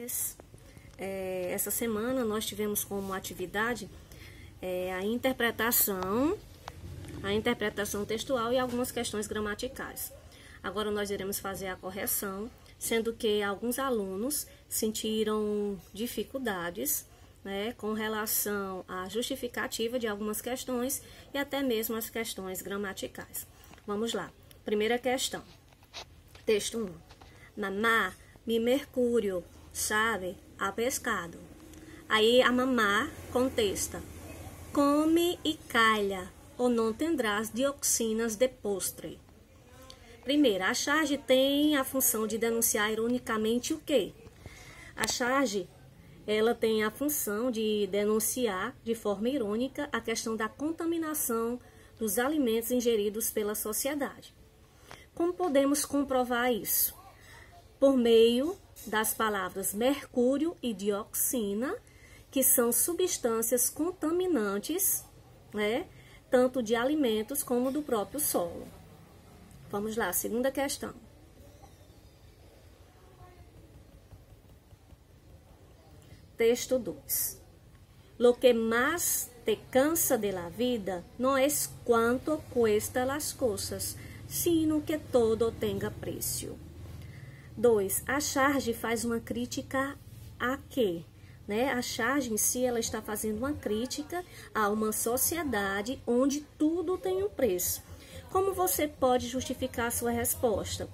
Inglês. Essa semana nós tivemos como atividade a interpretação textual e algumas questões gramaticais. Agora nós iremos fazer a correção, sendo que alguns alunos sentiram dificuldades, com relação à justificativa de algumas questões e até mesmo as questões gramaticais. Vamos lá. Primeira questão. Texto 1. Mamá, mi mercúrio, sabe, a pescado. Aí a mamá contesta: come e calha, ou não tendrás dioxinas de postre. Primeiro, a charge tem a função de denunciar ironicamente o quê? A charge, ela tem a função de denunciar de forma irônica a questão da contaminação dos alimentos ingeridos pela sociedade. Como podemos comprovar isso? Por meio das palavras mercúrio e dioxina, que são substâncias contaminantes, tanto de alimentos como do próprio solo. Vamos lá, segunda questão. Texto 2. Lo que más te cansa de la vida no es cuánto cuesta las cosas, sino que todo tenga preço. 2. A charge faz uma crítica a quê? A charge em si, ela está fazendo uma crítica a uma sociedade onde tudo tem um preço. Como você pode justificar a sua resposta?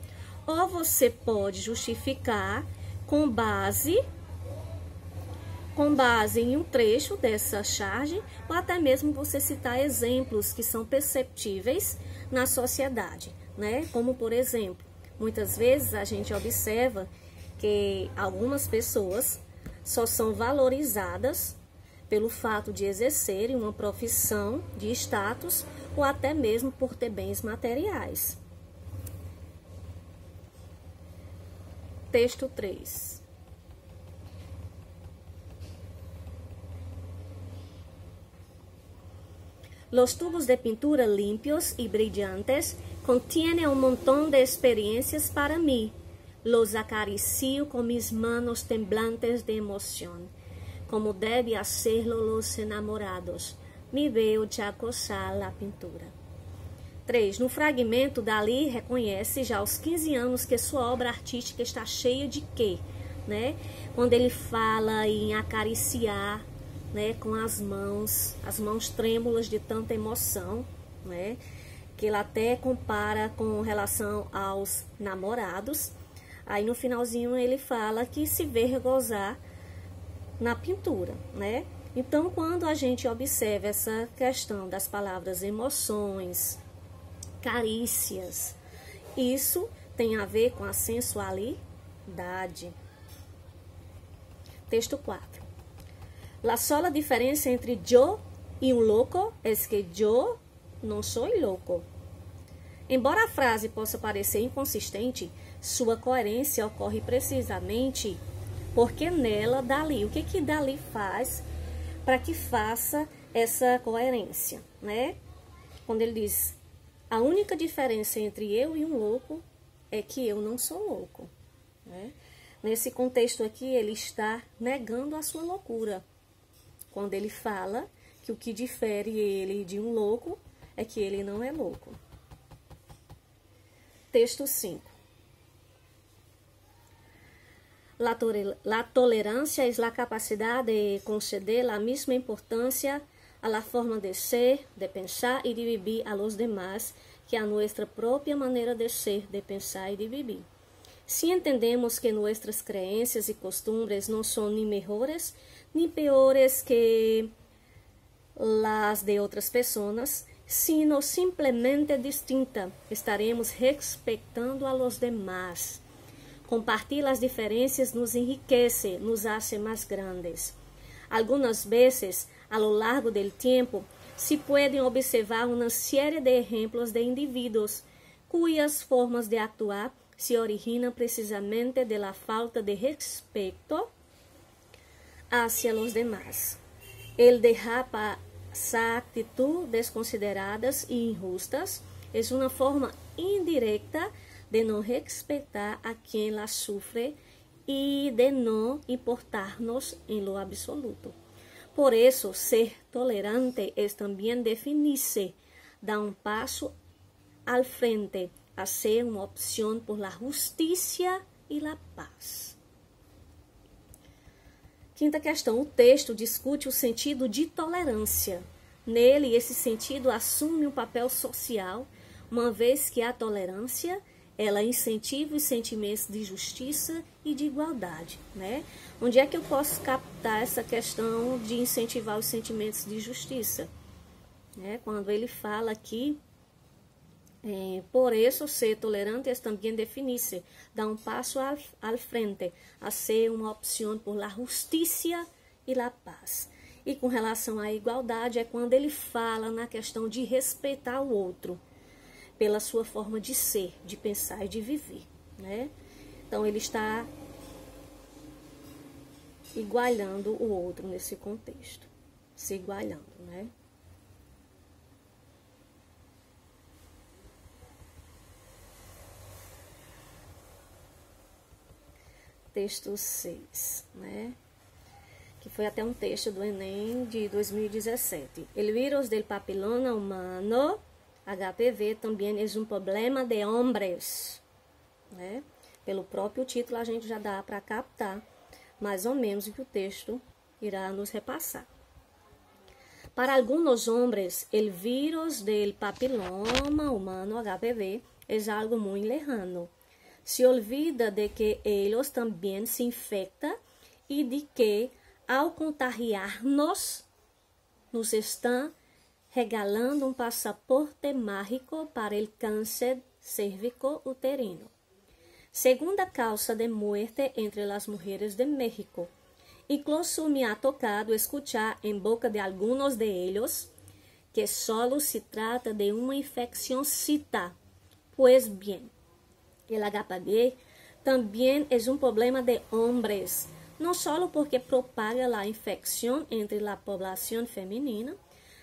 Ou você pode justificar com base em um trecho dessa charge, ou até mesmo você citar exemplos que são perceptíveis na sociedade, Como, por exemplo, muitas vezes a gente observa que algumas pessoas só são valorizadas pelo fato de exercerem uma profissão de status ou até mesmo por ter bens materiais. Texto 3. Los tubos de pintura limpios y brillantes contienen un montón de experiencias para mí. Los acaricio con mis manos temblantes de emoción, como debe hacerlo los enamorados. Me veo já coçar a pintura. 3. No fragmento, Dalí reconhece já aos 15 anos que sua obra artística está cheia de quê? Quando ele fala em acariciar, com as mãos trêmulas de tanta emoção, que ele até compara com relação aos namorados. Aí no finalzinho ele fala que se vê gozar na pintura, Então, quando a gente observa essa questão das palavras emoções, carícias, isso tem a ver com a sensualidade. Texto 4. La sola diferença entre yo e louco es que yo não sou louco. Embora a frase possa parecer inconsistente, sua coerência ocorre precisamente porque nela Dalí, o que Dalí faz para que faça essa coerência, Quando ele diz: a única diferença entre eu e um louco é que eu não sou louco, Nesse contexto aqui, ele está negando a sua loucura. Quando ele fala que o que difere ele de um louco é que ele não é louco. Texto 5. La tolerancia es la capacidad de conceder la misma importancia a la forma de ser, de pensar y de vivir a los demás que a nuestra propia manera de ser, de pensar y de vivir. Si entendemos que nuestras creencias y costumbres no son ni mejores ni peores que las de otras personas, sino simplemente distintas, estaremos respetando a los demás. Compartir las diferencias nos enriquece, nos hace más grandes. Algunas veces, a lo largo del tiempo, se pueden observar una serie de ejemplos de individuos cuyas formas de actuar se originam precisamente de la falta de respeto hacia los demás. El dejar pasar actitudes desconsideradas e injustas é uma forma indirecta de não respeitar a quem la sufre y de no importarnos en lo absoluto. Por eso, ser tolerante es también definirse, dar un paso al frente, hacer uma opção por la justiça e la paz. Quinta questão, o texto discute o sentido de tolerância. Nele, esse sentido assume um papel social, uma vez que a tolerância, ela incentiva os sentimentos de justiça e de igualdade, né? Onde é que eu posso captar essa questão de incentivar os sentimentos de justiça? Quando ele fala aqui, por eso ser tolerante es también definirse, dar un paso al frente, hacer uma opção por la justiça e la paz. E com relação à igualdade, é quando ele fala na questão de respeitar o outro, pela sua forma de ser, de pensar e de viver, né? Então, ele está igualando o outro nesse contexto, se igualando, né? Texto 6, né? Que foi até um texto do Enem de 2017. El virus del papiloma humano, HPV, também é um problema de hombres, né? Pelo próprio título a gente já dá para captar mais ou menos o que o texto irá nos repassar. Para alguns homens, el virus del papiloma humano, HPV, é algo muito lejano. Se olvida de que eles também se infectam e de que, ao contagiar-nos, nos estão regalando um passaporte mágico para o câncer cérvico-uterino. Segunda causa de muerte entre as mulheres de México. Incluso me ha tocado escuchar em boca de algunos de ellos que solo se trata de uma infeccióncita. Pues bien, el HPV também é um problema de hombres, não só porque propaga a infecção entre a população feminina,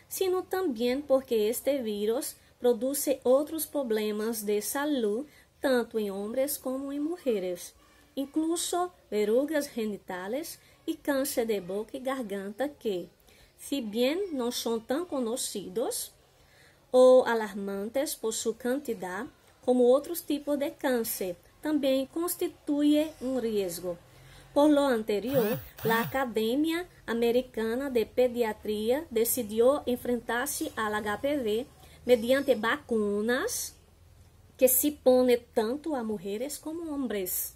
sino também porque este vírus produz outros problemas de saúde, tanto em homens como em mulheres, incluso verrugas genitales e câncer de boca e garganta que, se bem não são tão conhecidos ou alarmantes por sua quantidade, como outros tipos de câncer, também constitui um risco. Por lo anterior, a Academia Americana de Pediatria decidiu enfrentar-se ao HPV mediante vacunas que se põem tanto a mulheres como homens.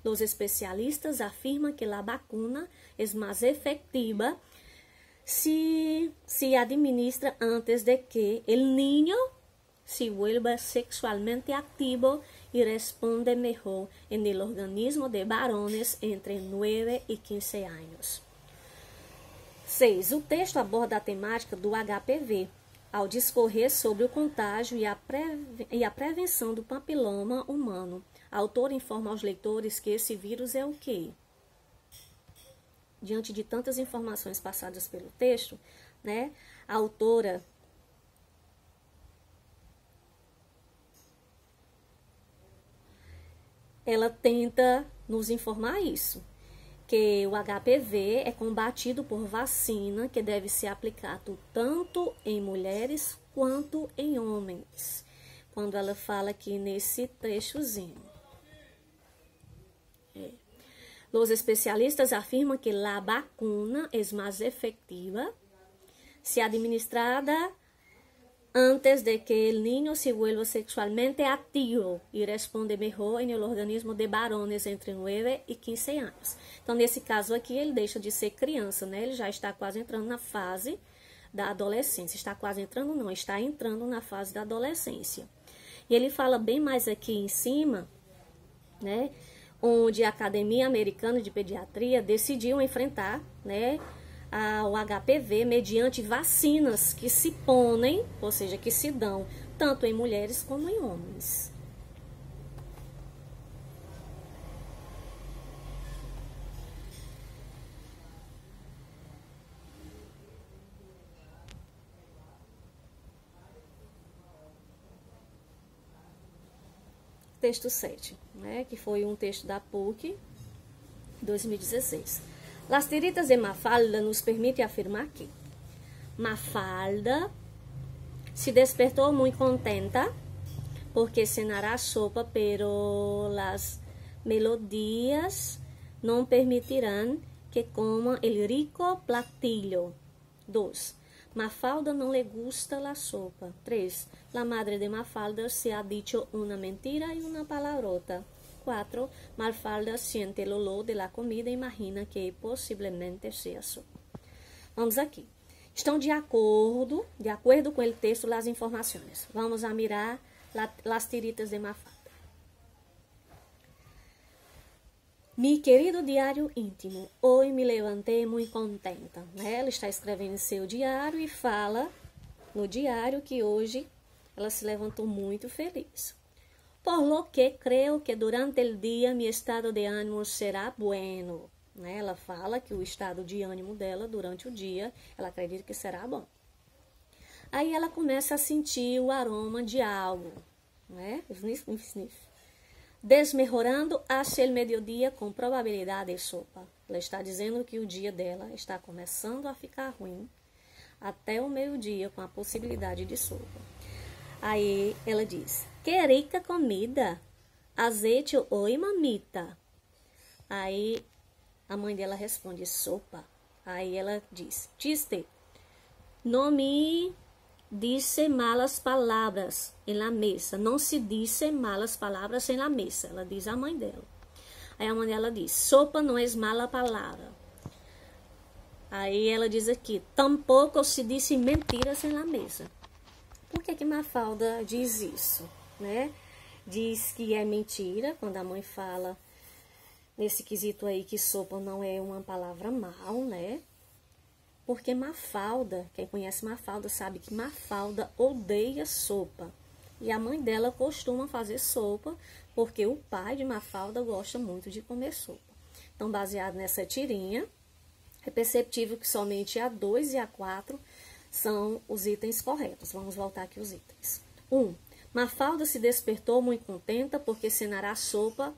Os especialistas afirmam que a vacuna é mais efectiva se administra antes de que o niño se vuelva sexualmente activo y responde mejor en el organismo de varones entre 9 e 15 anos. 6. O texto aborda a temática do HPV, ao discorrer sobre o contágio e a prevenção do papiloma humano. A autora informa aos leitores que esse vírus é o quê? Diante de tantas informações passadas pelo texto, né, a autora ela tenta nos informar isso, que o HPV é combatido por vacina que deve ser aplicado tanto em mulheres quanto em homens, quando ela fala aqui nesse trechozinho. Os especialistas afirmam que a vacuna é mais efectiva se administrada antes de que el niño se vuelva sexualmente activo e responde melhor no organismo de varones entre 9 e 15 anos. Então, nesse caso aqui, ele deixa de ser criança, né? Ele já está quase entrando na fase da adolescência. Está quase entrando, não, está entrando na fase da adolescência. E ele fala bem mais aqui em cima, né? Onde a Academia Americana de Pediatria decidiu enfrentar, né, ao HPV mediante vacinas que se põem, ou seja, que se dão tanto em mulheres como em homens. Texto 7, né, que foi um texto da PUC, 2016. Las tiritas de Mafalda nos permite afirmar que Mafalda se despertou muito contenta porque cenará sopa, pero las melodías não permitirán que coma el rico platillo. 2. Mafalda não le gusta la sopa. 3. La madre de Mafalda se ha dicho una mentira y una palabrota. 4. Mafalda siente el olor de la comida e imagina que possivelmente seja sopa. Vamos aqui. Estão de acordo com o texto, as informações. Vamos a mirar las tiritas de Mafalda. Mi querido diário íntimo, hoje me levantei muito contenta. Ela está escrevendo em seu diário e fala no diário que hoje ela se levantou muito feliz. Por lo que creio que durante o dia meu estado de ânimo será bueno. Ela fala que o estado de ânimo dela durante o dia, ela acredita que será bom. Aí ela começa a sentir o aroma de algo, Sniff, sniff, sniff. Desmejorando hacia el mediodía com probabilidade de sopa. Ela está dizendo que o dia dela está começando a ficar ruim até o meio-dia com a possibilidade de sopa. Aí ela diz, que rica comida, has hecho hoy, mamita? Aí a mãe dela responde, sopa. Aí ela diz, chiste, no me dice malas palavras em la mesa. Não se dice malas palavras em la mesa. Ela diz a mãe dela. Aí a mãe dela diz, sopa não é mala palavra. Aí ela diz aqui, tampouco se dice mentiras em la mesa. Por que Mafalda diz isso, Diz que é mentira quando a mãe fala nesse quesito aí que sopa não é uma palavra mal, Porque Mafalda, quem conhece Mafalda sabe que Mafalda odeia sopa. E a mãe dela costuma fazer sopa porque o pai de Mafalda gosta muito de comer sopa. Então, baseado nessa tirinha, é perceptível que somente a 2 e a 4 são os itens corretos. Vamos voltar aqui os itens. 1. Mafalda se despertou muito contenta porque cenará sopa.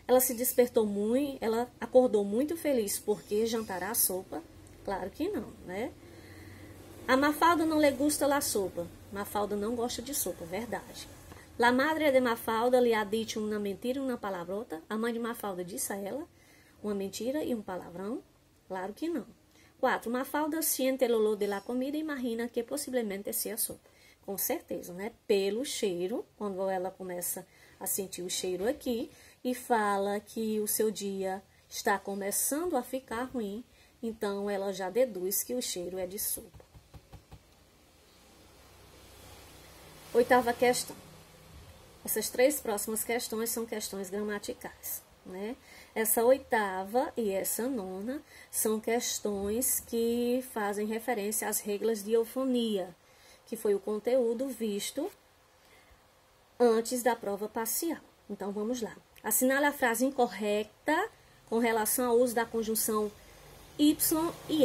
Ela se despertou muito, ela acordou muito feliz porque jantará sopa. Claro que não, A Mafalda não lhe gusta la sopa. Mafalda não gosta de sopa, verdade. La madre de Mafalda lhe ha dicho uma mentira e uma palavrota. A mãe de Mafalda disse a ela uma mentira e um palavrão. Claro que não. 4. Mafalda siente el olor de la comida e imagina que possivelmente seja sopa. Com certeza, Pelo cheiro, quando ela começa a sentir o cheiro aqui e fala que o seu dia está começando a ficar ruim, então ela já deduz que o cheiro é de sopa. 8ª questão. Essas 3 próximas questões são questões gramaticais, Essa 8ª e essa 9ª são questões que fazem referência às regras de eufonia, que foi o conteúdo visto antes da prova parcial. Então, vamos lá. Assinale a frase incorreta com relação ao uso da conjunção y e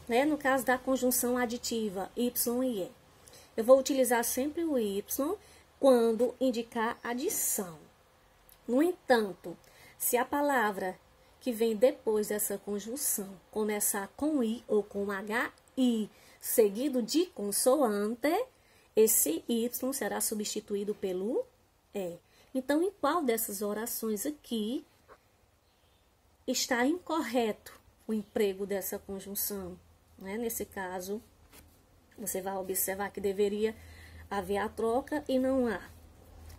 e, No caso da conjunção aditiva, y e e. Eu vou utilizar sempre o y quando indicar adição. No entanto, se a palavra que vem depois dessa conjunção começar com i ou com hi, seguido de consoante, esse y será substituído pelo e. Então, em qual dessas orações aqui está incorreto o emprego dessa conjunção? Nesse caso, você vai observar que deveria haver a troca e não há.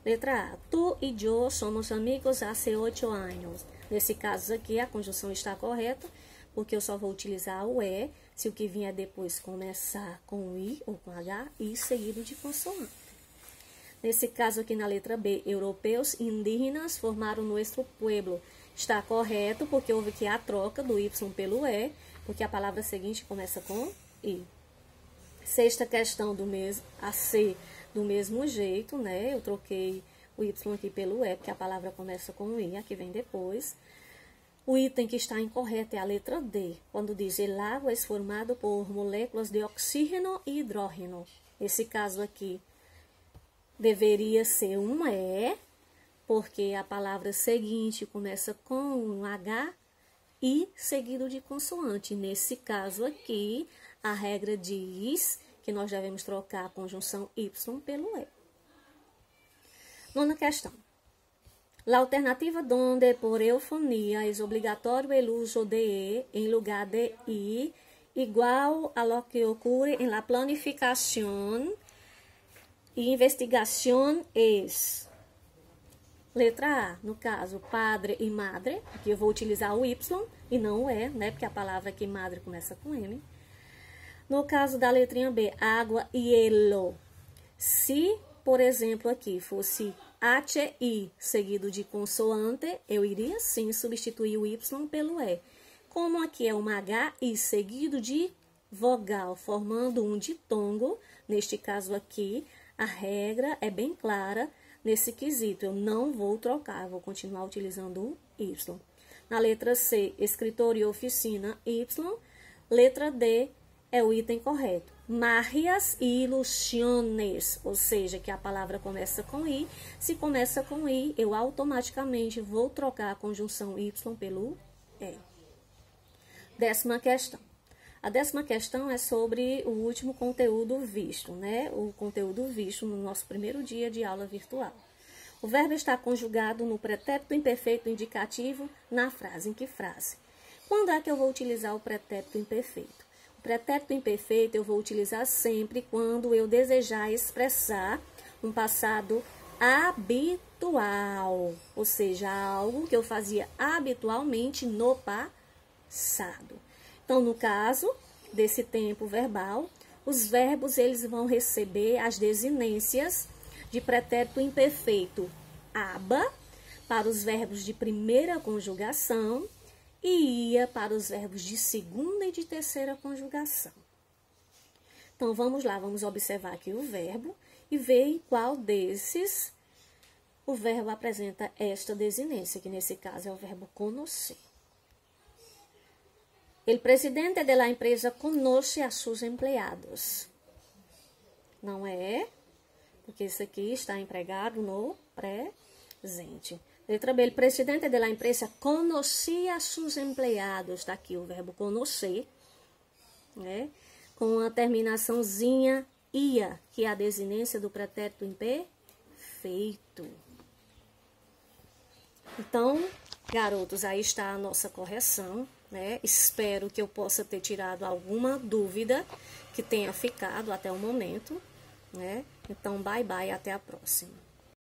Letra A. Tu e eu somos amigos há 8 anos. Nesse caso aqui, a conjunção está correta, porque eu só vou utilizar o e se o que vier depois começar com i ou com hi, seguido de consoante. Nesse caso aqui na letra B, europeus indígenas formaram nosso pueblo. Está correto, porque houve aqui a troca do y pelo e, porque a palavra seguinte começa com i. 6ª questão a C do mesmo jeito, Eu troquei o y aqui pelo e, porque a palavra começa com o i, aqui vem depois. O item que está incorreto é a letra D, quando diz el agua é formado por moléculas de oxígeno e hidrógeno. Nesse caso aqui, deveria ser um E, porque a palavra seguinte começa com um H, I seguido de consoante. Nesse caso aqui, a regra diz que nós devemos trocar a conjunção Y pelo E. Nona questão. La alternativa donde por eufonia es obligatorio el uso de E en lugar de I, igual a lo que ocurre en la planificación e investigación es... Letra A, no caso, padre e madre, aqui eu vou utilizar o Y e não o E, né? Porque a palavra aqui, madre, começa com M. No caso da letrinha B, água e hielo. Se, por exemplo, aqui fosse HI seguido de consoante, eu iria sim substituir o Y pelo E. Como aqui é uma HI seguido de vogal, formando um ditongo, neste caso aqui, a regra é bem clara nesse quesito. Eu não vou trocar, eu vou continuar utilizando o Y. Na letra C, escritor e oficina, Y. Letra D é o item correto. Magias e ilusiones, ou seja, que a palavra começa com I. Se começa com I, eu automaticamente vou trocar a conjunção Y pelo E. 10ª questão. A 10ª questão é sobre o último conteúdo visto, né? O conteúdo visto no nosso primeiro dia de aula virtual. O verbo está conjugado no pretérito imperfeito indicativo na frase. Em que frase? Quando é que eu vou utilizar o pretérito imperfeito? O pretérito imperfeito eu vou utilizar sempre quando eu desejar expressar um passado habitual, ou seja, algo que eu fazia habitualmente no passado. Então, no caso desse tempo verbal, os verbos eles vão receber as desinências de pretérito imperfeito aba para os verbos de primeira conjugação e ia para os verbos de segunda e de terceira conjugação. Então, vamos lá, vamos observar aqui o verbo e ver em qual desses o verbo apresenta esta desinência, que nesse caso é o verbo conocer. El presidente de la empresa conoce a sus empleados. Não é, porque isso aqui está empregado no presente. Letra B, el presidente de la empresa conocía a sus empleados. Está aqui o verbo conocer, né? Com a terminaçãozinha ia, que é a desinência do pretérito imperfeito. Então, garotos, aí está a nossa correção, né? Espero que eu possa ter tirado alguma dúvida que tenha ficado até o momento, né? Então, bye bye, até a próxima.